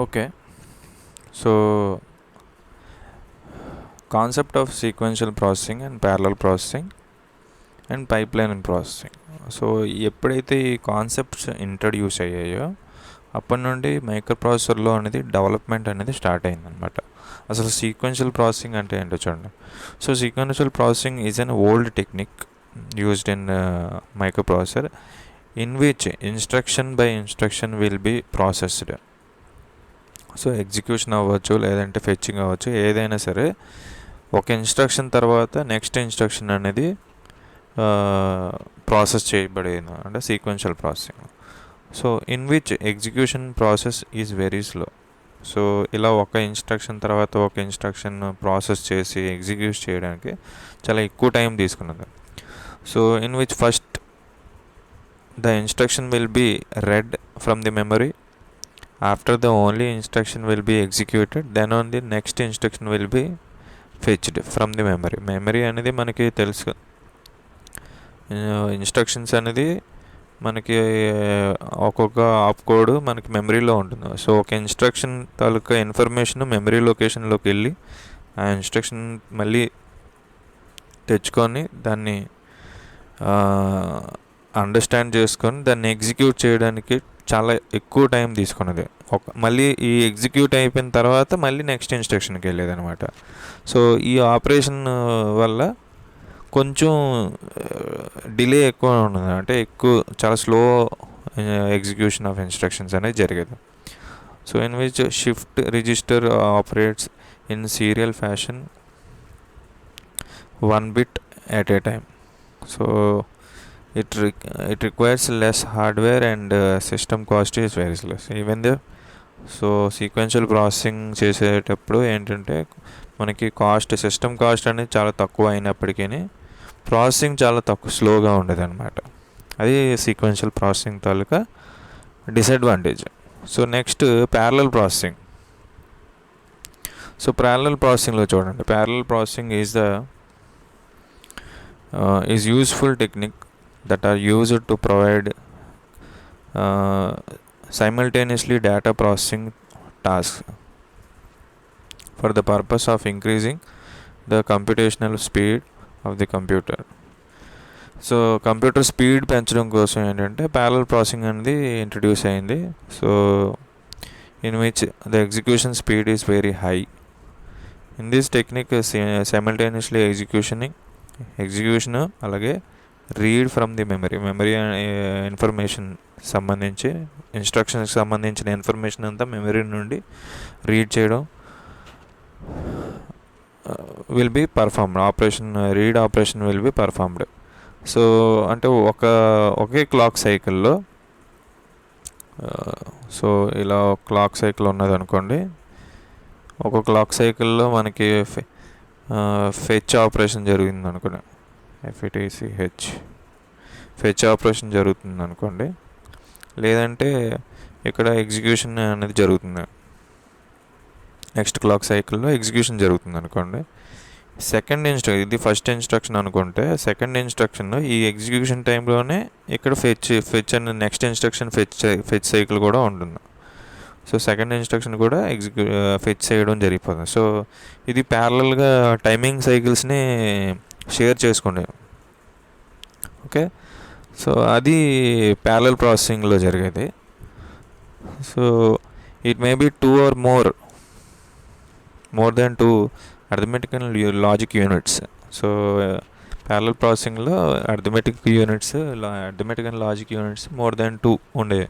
Okay, so concept of sequential processing and parallel processing and pipeline and processing. So ఎప్పుడైతే ఈ concepts introduce అయ్యాయో అప్పటి నుండి micro ప్రాసెసర్లో అనేది డెవలప్మెంట్ అనేది స్టార్ట్ అయిందనమాట. అసలు సీక్వెన్షియల్ ప్రాసెసింగ్ అంటే ఏంటో చూడండి. So sequential processing is an old technique used in micro processor in which instruction by instruction will be processed. So execution అవ్వచ్చు, లేదంటే ఫెచ్చింగ్ అవ్వచ్చు, ఏదైనా సరే ఒక ఇన్స్ట్రక్షన్ తర్వాత నెక్స్ట్ ఇన్స్ట్రక్షన్ అనేది ప్రాసెస్ చేయబడేది అంటే sequential processing. So in which execution process is very slow. So ఇలా ఒక ఇన్స్ట్రక్షన్ తర్వాత ఒక ఇన్స్ట్రక్షన్ ప్రాసెస్ చేసి ఎగ్జిక్యూట్ చేయడానికి చాలా ఎక్కువ టైం తీసుకున్నది. So in which first the instruction will be read from the memory. After the only instruction will be executed, then only next instruction will be fetched from the memory. Memory అనేది మనకి తెలుసు, instructions అనేది మనకి ఒక్కొక్క ఆప్ code మనకి మెమరీలో ఉంటుంది. So ఒక ఇన్స్ట్రక్షన్ తాలూకా ఇన్ఫర్మేషన్ మెమరీ లొకేషన్లోకి వెళ్ళి ఆ ఇన్స్ట్రక్షన్ మళ్ళీ తెచ్చుకొని దాన్ని అండర్స్టాండ్ చేసుకొని దాన్ని ఎగ్జిక్యూట్ చేయడానికి చాలా ఎక్కువ టైం తీసుకున్నది. మళ్ళీ ఈ ఎగ్జిక్యూట్ అయిపోయిన తర్వాత మళ్ళీ నెక్స్ట్ ఇన్స్ట్రక్షన్కి వెళ్ళేది అనమాట. సో ఈ ఆపరేషన్ వల్ల కొంచెం డిలే ఎక్కువ ఉన్నది, అంటే ఎక్కువ చాలా స్లో ఎగ్జిక్యూషన్ ఆఫ్ ఇన్స్ట్రక్షన్స్ అనేది జరిగేది. So in which shift register operates in serial fashion 1 bit at a time. So it requires less hardware and system cost is very less even there. So sequential processing చేసేటప్పుడు ఏంటంటే మనకి system cost అనేది చాలా తక్కువ అయినప్పటికీ processing చాలా స్లోగా ఉండేది అనమాట. అది సీక్వెన్షియల్ ప్రాసెసింగ్ తాలూకా disadvantage. So next parallel processing. So parallel ప్రాసెసింగ్లో చూడండి, parallel processing is useful technique that are used to provide simultaneously data processing tasks for the purpose of increasing the computational speed of the computer. So computer speed పెంచడం కోసం ఏంటంటే parallel processing అనేది introduce అయింది. So in which the execution speed is very high. In this technique simultaneously execution అలాగే read from the memory information సంబంధించి ఇన్స్ట్రక్షన్స్కి సంబంధించిన information అంతా మెమరీ నుండి రీడ్ చేయడం will be performed. Read operation will be performed. So అంటే ఒకే clock సైకిల్లో, సో ఇలా క్లాక్ సైకిల్ ఉన్నది అనుకోండి, ఒక క్లాక్ సైకిల్లో మనకి ఫెచ్ ఆపరేషన్ జరిగింది అనుకోండి, ఫెచ్ ఆపరేషన్ జరుగుతుంది అనుకోండి, లేదంటే ఇక్కడ ఎగ్జిక్యూషన్ అనేది జరుగుతుంది, నెక్స్ట్ క్లాక్ సైకిల్లో ఎగ్జిక్యూషన్ జరుగుతుంది అనుకోండి. ఇది ఫస్ట్ ఇన్స్ట్రక్షన్ అనుకుంటే సెకండ్ ఇన్స్ట్రక్షన్ ఈ ఎగ్జిక్యూషన్ టైంలోనే ఇక్కడ ఫెచ్ అని నెక్స్ట్ ఇన్స్ట్రక్షన్ ఫెచ్ సైకిల్ కూడా ఉంటుంది. సో సెకండ్ ఇన్స్ట్రక్షన్ కూడా ఫెచ్ చేయడం జరిగిపోతుంది. సో ఇది ప్యారలల్గా టైమింగ్ సైకిల్స్ని షేర్ చేసుకోండి. ఓకే, సో అది ప్యారలల్ ప్రాసెసింగ్లో జరిగేది. So it may be 2 or more than 2 arithmetic and logic units. So parallel ప్రాసెసింగ్లో arithmetic and logic units more than 2 ఉండేవి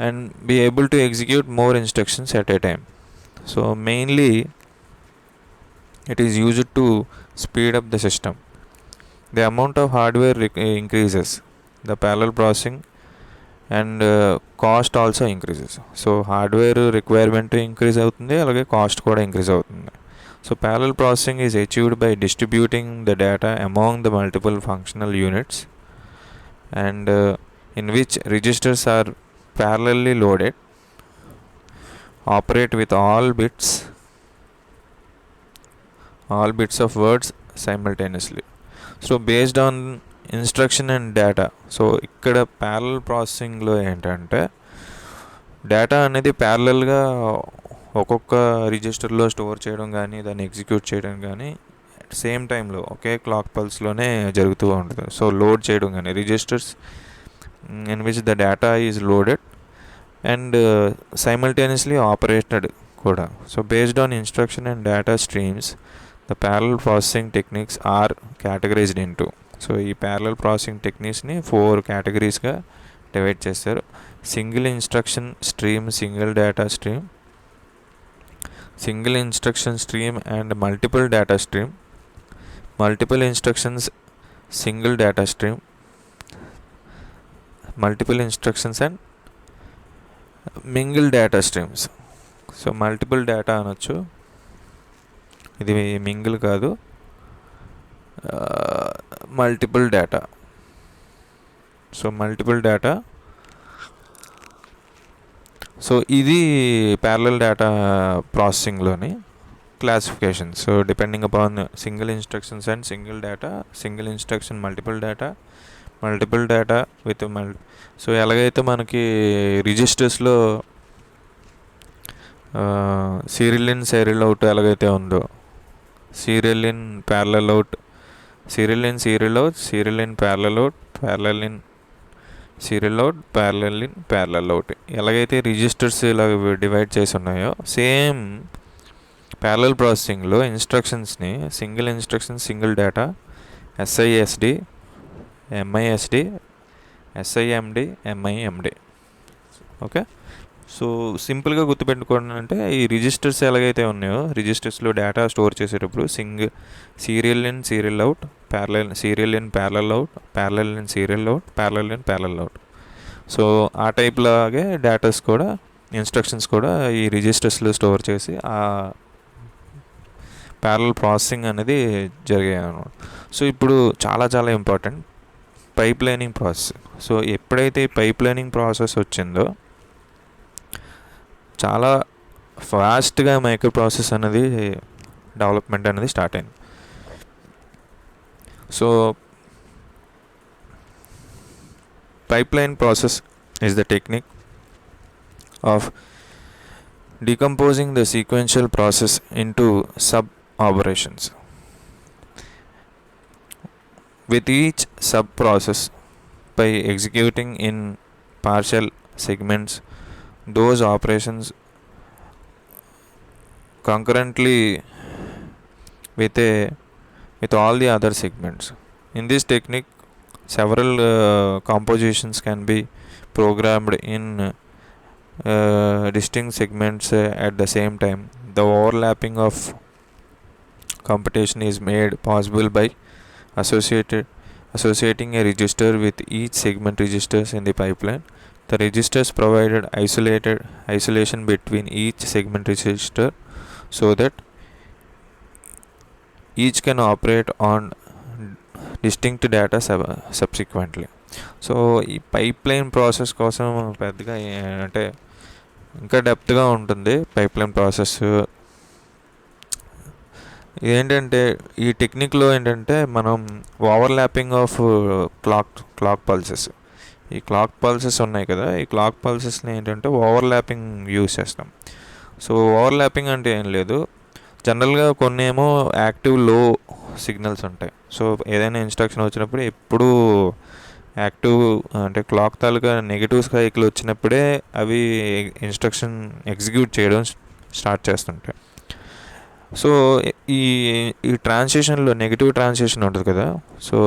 and be able to execute more instructions at a time. So mainly it is used to speed up the system. The amount of hardware increases, the parallel processing and cost also increases. So hardware requirement increase avutundi, alage cost kuda increase avutundi. So parallel processing is achieved by distributing the data among the multiple functional units and in which registers are parallelly loaded, operate with all bits of words simultaneously. So based on instruction and data. So ఇక్కడ parallel ప్రాసెసింగ్లో ఏంటంటే data అనేది ప్యారలల్గా ఒక్కొక్క రిజిస్టర్లో store చేయడం కానీ దాన్ని execute చేయడం కానీ సేమ్ టైంలో ఒకే క్లాక్ పల్స్లోనే జరుగుతూ ఉంటుంది. సో లోడ్ చేయడం కానీ registers in which the data is loaded and simultaneously operated కూడా. So based on instruction and data streams the parallel processing techniques are categorised into. So ఈ parallel processing టెక్నిక్స్ని 4 కేటగిరీస్గా divide చేస్తారు. Single instruction stream, single data stream, single instruction stream and multiple data stream, multiple instructions single data stream, multiple instructions and mingle data streams. So multiple data అనొచ్చు, ఇది mingle కాదు, multiple data. So multiple data. So ఇది parallel data ప్రాసెసింగ్లోని classification. So depending upon single instructions and single data, single instruction multiple data, multiple data with so ఎలాగైతే మనకి రిజిస్టర్స్లో serial in serial out ఎలాగైతే ఉందో, serial in parallel out, serial in serial out, serial in parallel out, parallel in serial out, parallel in parallel out ఎలాగైతే registers ఇలా divide చేసి ఉన్నాయో, same parallel ప్రాసెసింగ్లో ఇన్స్ట్రక్షన్స్ని single instruction single data, SISD, ఎంఐఎస్డి, ఎస్ఐఎండి, ఎంఐఎండి. Okay. So సింపుల్గా గుర్తుపెట్టుకోండి అంటే ఈ రిజిస్టర్స్ ఎలాగైతే ఉన్నాయో రిజిస్టర్స్లో డేటా స్టోర్ చేసేటప్పుడు serial in serial out, serial in parallel out, parallel in serial out, parallel in parallel out. So ఆ టైప్ లాగే డేటాస్ కూడా ఇన్స్ట్రక్షన్స్ కూడా ఈ రిజిస్టర్స్లో స్టోర్ చేసి ఆ ప్యారలల్ ప్రాసెసింగ్ అనేది జరిగాయి అన్నమాట. సో ఇప్పుడు చాలా చాలా important pipe lining process. So ఎప్పుడైతే పైప్ లైనింగ్ ప్రాసెస్ వచ్చిందో చాలా ఫాస్ట్గా మైక్రో ప్రాసెస్ అనేది డెవలప్మెంట్ అనేది స్టార్ట్ అయింది. So pipeline process is the technique of decomposing the sequential process into sub-operations. With each sub-process, by executing in partial segments, those operations concurrently with all the other segments. In this technique, several compositions can be programmed in distinct segments at the same time. The overlapping of computation is made possible by associating a register with each segment registers in the pipeline. The registers provided isolation between each segment register so that each can operate on distinct data subsequently. So ఈ pipe line process కోసం పెద్దగా అంటే ఇంకా డెప్త్గా ఉంటుంది pipe line process. ఏంటంటే ఈ టెక్నిక్లో ఏంటంటే మనం ఓవర్లాపింగ్ ఆఫ్ క్లాక్ పల్సెస్, ఈ క్లాక్ పల్సెస్ ఉన్నాయి కదా, ఈ క్లాక్ పల్సెస్ని ఏంటంటే ఓవర్లాపింగ్ యూస్ చేస్తాం. సో ఓవర్లాపింగ్ అంటే ఏం లేదు, జనరల్గా కొన్ని ఏమో యాక్టివ్ లో సిగ్నల్స్ ఉంటాయి. సో ఏదైనా ఇన్స్ట్రక్షన్ వచ్చినప్పుడు ఎప్పుడూ యాక్టివ్ అంటే క్లాక్ తాలూకా నెగిటివ్ సైకిల్ వచ్చినప్పుడే అవి ఇన్స్ట్రక్షన్ ఎగ్జిక్యూట్ చేయడం స్టార్ట్ చేస్తుంటాయి. సో ఈ ఈ ట్రాన్సిషన్లో నెగిటివ్ ట్రాన్సిషన్ ఉంటుంది కదా, సో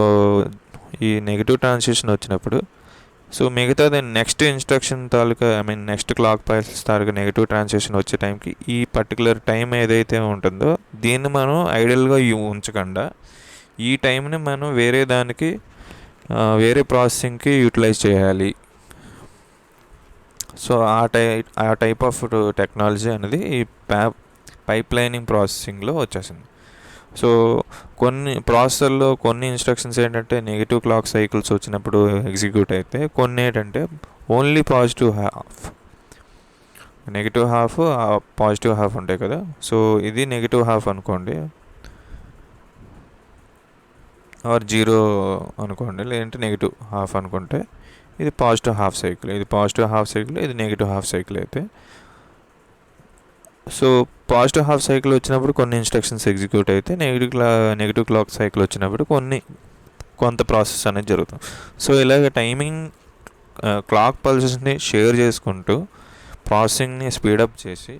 ఈ నెగిటివ్ ట్రాన్సిషన్ వచ్చినప్పుడు సో మిగతాది నెక్స్ట్ ఇన్స్ట్రక్షన్ తాలూకా నెక్స్ట్ క్లాక్ పల్స్ తాలూకా నెగిటివ్ ట్రాన్సిషన్ వచ్చే టైంకి ఈ పర్టికులర్ టైం ఏదైతే ఉంటుందో దీన్ని మనం ఐడియల్గా ఉంచకుండా ఈ టైంని మనం వేరే దానికి వేరే ప్రాసెసింగ్కి యూటిలైజ్ చేయాలి. సో ఆ టైప్ ఆఫ్ టెక్నాలజీ అనేది ఈ పైప్ లైనింగ్ ప్రాసెసింగ్లో వచ్చేసింది. సో కొన్ని ప్రాసెసర్లో కొన్ని ఇన్స్ట్రక్షన్స్ ఏంటంటే నెగిటివ్ క్లాక్ సైకిల్స్ వచ్చినప్పుడు ఎగ్జిక్యూట్ అయితే, కొన్ని ఏంటంటే only positive half, negative half positive half ఉంటాయి కదా. సో ఇది నెగిటివ్ హాఫ్ అనుకోండి ఆర్ 0 అనుకోండి, లేదంటే నెగిటివ్ హాఫ్ అనుకుంటే ఇది పాజిటివ్ హాఫ్ సైకిల్, ఇది పాజిటివ్ హాఫ్ సైకిల్, ఇది నెగిటివ్ హాఫ్ సైకిల్ అయితే. సో పాజిటివ్ హాఫ్ సైకిల్ వచ్చినప్పుడు కొన్ని ఇన్స్ట్రక్షన్స్ ఎగ్జిక్యూట్ అయితే, నెగిటివ్ క్లాక్ సైకిల్ వచ్చినప్పుడు కొంత ప్రాసెస్ అనేది జరుగుతుంది. సో ఇలాగ టైమింగ్ క్లాక్ పల్సెస్ని షేర్ చేసుకుంటూ ప్రాసెసింగ్ని స్పీడప్ చేసి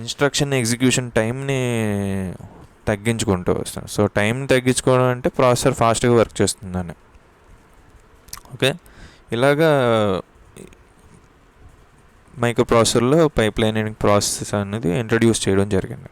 ఇన్స్ట్రక్షన్ ఎగ్జిక్యూషన్ టైంని తగ్గించుకుంటూ వస్తాను. సో టైంని తగ్గించుకోవడం అంటే ప్రాసెసర్ ఫాస్ట్గా వర్క్ చేస్తుందని. ఓకే, ఇలాగా మైక్రో ప్రాసెసర్లో పైప్ లైనింగ్ ప్రాసెస్ అనేది ఇంట్రడ్యూస్ చేయడం జరిగింది.